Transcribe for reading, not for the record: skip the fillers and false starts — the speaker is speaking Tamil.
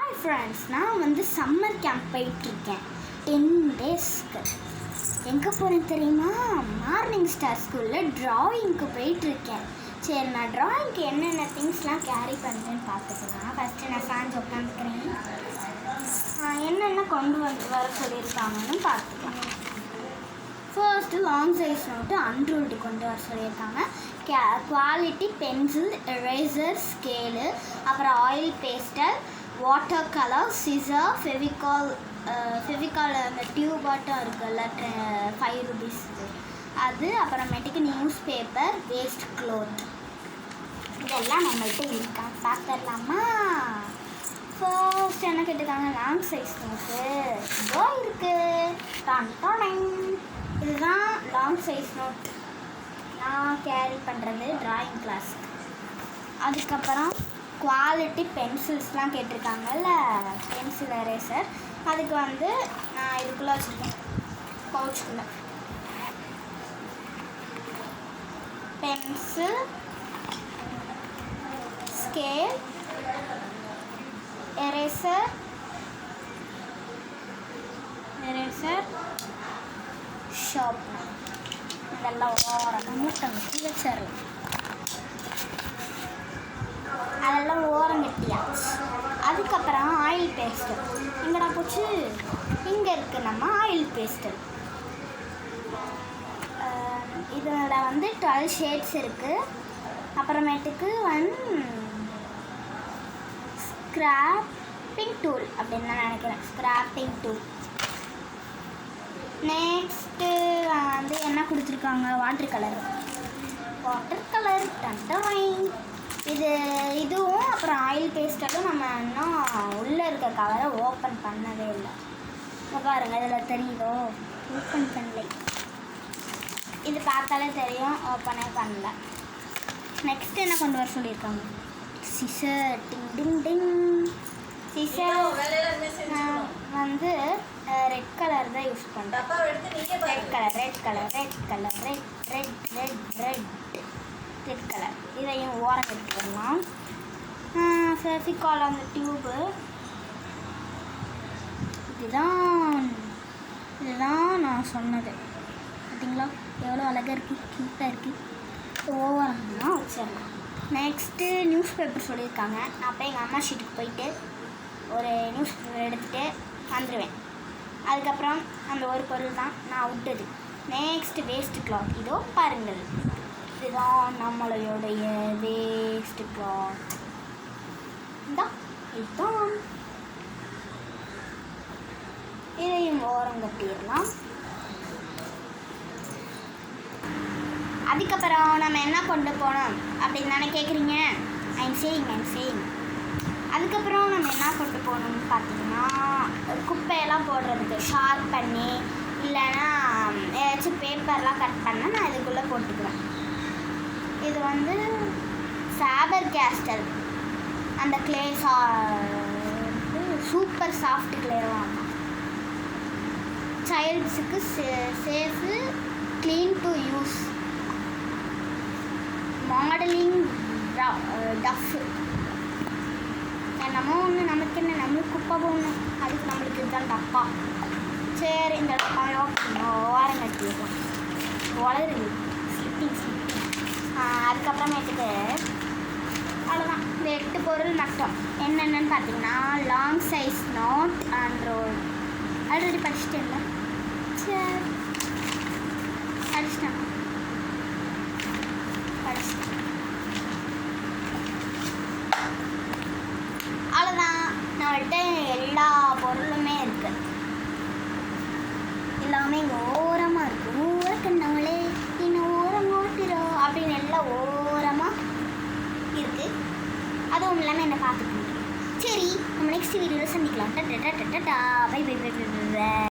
ஹாய் ஃப்ரெண்ட்ஸ், நான் வந்து சம்மர் கேம்ப் போயிட்டுருக்கேன் 10 டேஸ்க்கு. எங்கே போகிறேன்னு தெரியுமா? மார்னிங் ஸ்டார் ஸ்கூலில் ட்ராயிங்க்கு போயிட்டுருக்கேன். சரி, நான் ட்ராயிங்க்கு என்னென்ன திங்ஸ்லாம் கேரி பண்ணுறேன்னு பார்த்துக்கலாம். ஃபஸ்ட்டு நான் சாஞ்சு உட்காந்துக்கிறேன். என்னென்ன கொண்டு வர சொல்லியிருக்காங்கன்னு பார்த்துக்கலாம். First long size note unruled கொண்டு வர சொல்லியிருக்காங்க. குவாலிட்டி பென்சில், எரேசர், ஸ்கேலு, அப்புறம் oil pastel, water colour, scissor, Fevicol அந்த டியூபாட்டம் இருக்குல்ல 5 rupees அது, அப்புறமேட்டுக்கு நியூஸ் பேப்பர், வேஸ்ட் க்ளோத், இதெல்லாம் நம்மள்கிட்ட இருக்கா பார்த்துடலாமா? ஃபர்ஸ்ட் என்ன கேட்டிருக்காங்க? லாங் சைஸ் நோட்டு இதோ இருக்குது. இதுதான் லாங் சைஸ் நோட் நான் கேரி பண்ணுறது ட்ராயிங் கிளாஸ்க்கு. அதுக்கப்புறம் குவாலிட்டி பென்சில்ஸ்லாம் கேட்டிருக்காங்கல்ல, பென்சில், எரேசர், அதுக்கு வந்து நான் இதுக்குள்ளே வச்சுருக்கேன் பவுச்சுக்குள்ளே. பென்சில், ஸ்கேல், எரேசர், ஷார்ப்னர், இதெல்லாம் மூட்டை வச்சிடலாம். அதெல்லாம் ஓரங்கட்டியாச்சு. அதுக்கப்புறம் ஆயில் பேஸ்டல் எங்கடா போச்சு? இங்கே இருக்குது நம்ம ஆயில் பேஸ்டல். இதில் வந்து 12 ஷேட்ஸ் இருக்குது. அப்புறமேட்டுக்கு ஸ்க்ராப்பிங் டூல் அப்படின்னு நான் நினைக்கிறேன். Scraping tool. நெக்ஸ்ட்டு வந்து என்ன கொடுத்துருக்காங்க? வாட்டர் கலர் இதுவும் அப்புறம் ஆயில் பேஸ்டலும் நம்ம இன்னும் உள்ளே இருக்க கவரை ஓப்பன் பண்ணவே இல்லை. இப்போ பாருங்கள், இதில் தெரியுதோ? ஓப்பன் பண்ணலை. இது பார்த்தாலே தெரியும், ஓப்பனே பண்ணல. நெக்ஸ்ட் என்ன கொண்டு வர சொல்லியிருக்காங்க? சிசர். டிங் டிங் டிங். சிசர் வந்து ரெட் கலர் தான் யூஸ் பண்ணுறேன். Red colour. இதையும் ஓரம் எடுத்துக்கலாம். ஃபெவிகால் அந்த டியூபு. இதுதான் நான் சொன்னது. பார்த்தீங்களா எவ்வளோ அழகாக இருக்குது, க்யூட்டாக இருக்குது. ஓரமாக வச்சிடலாம். நெக்ஸ்ட்டு நியூஸ் பேப்பர் சொல்லியிருக்காங்க. நான் போய் எங்கள் அம்மா ஷீட்டுக்கு போயிட்டு ஒரு நியூஸ் பேப்பர் எடுத்துகிட்டு வந்துடுவேன். அதுக்கப்புறம் அந்த ஒரு பொருள் தான் நான் விட்டது. Next waste cloth. இதோ பாருங்கள், இதுதான் நம்மளுடைய வேஸ்ட் கிளாத். இதுதான். இதையும் ஓரம் கட்டிடலாம். அதுக்கப்புறம் நம்ம என்ன கொண்டு போனோம் அப்படின்னு தானே கேட்குறீங்க? I'm saying. அதுக்கப்புறம் நம்ம என்ன கொண்டு போகணும்னு பார்த்தீங்கன்னா, குப்பையெல்லாம் போடுறதுக்கு ஷார்ப் பண்ணி இல்லைன்னா ஏதாச்சும் பேப்பர்லாம் கட் பண்ணால் நான் இதுக்குள்ளே போட்டுக்குவேன். இது வந்து ஃபேபர் கேஸ்டல் அந்த கிளே சூப்பர் சாஃப்ட் கிளேவாங்க. சைல்ட்ஸுக்கு safe, clean to use, modelling dough. என்னமோ ஒன்று, நமக்கு என்ன, நம்மளுக்கு குப்பை போகணும், அதுக்கு நம்மளுக்கு இதுதான் டப்பா. சரி, இந்த ஓரம் கட்டிடுவோம். வளருது ஸ்லிப்பிங். அதுக்கப்புறமேட்டுக்கு அவ்வளோதான். இந்த 8 பொருள் மட்டும் என்னென்னு பார்த்தீங்கன்னா, long size note and roll. Already படிச்சுட்டேன்ல. சரி, படிச்சிட்டேன். அவ்வளோதான். நம்மள்கிட்ட எல்லா பொருளுமே இருக்குது. எல்லாமே இங்கே ஓரமாக இருக்குது. ஓரக்கண்ணாலே இன்னும் ஓரம் ஓட்டுறோம் அப்படின்னு எல்லாம் ஓரமாக இருக்குது. அதுவும் இல்லாமல் என்னை பார்த்துக்கணும். சரி, நம்ம நெக்ஸ்ட் வீடியோவில் சந்திக்கலாம். பை.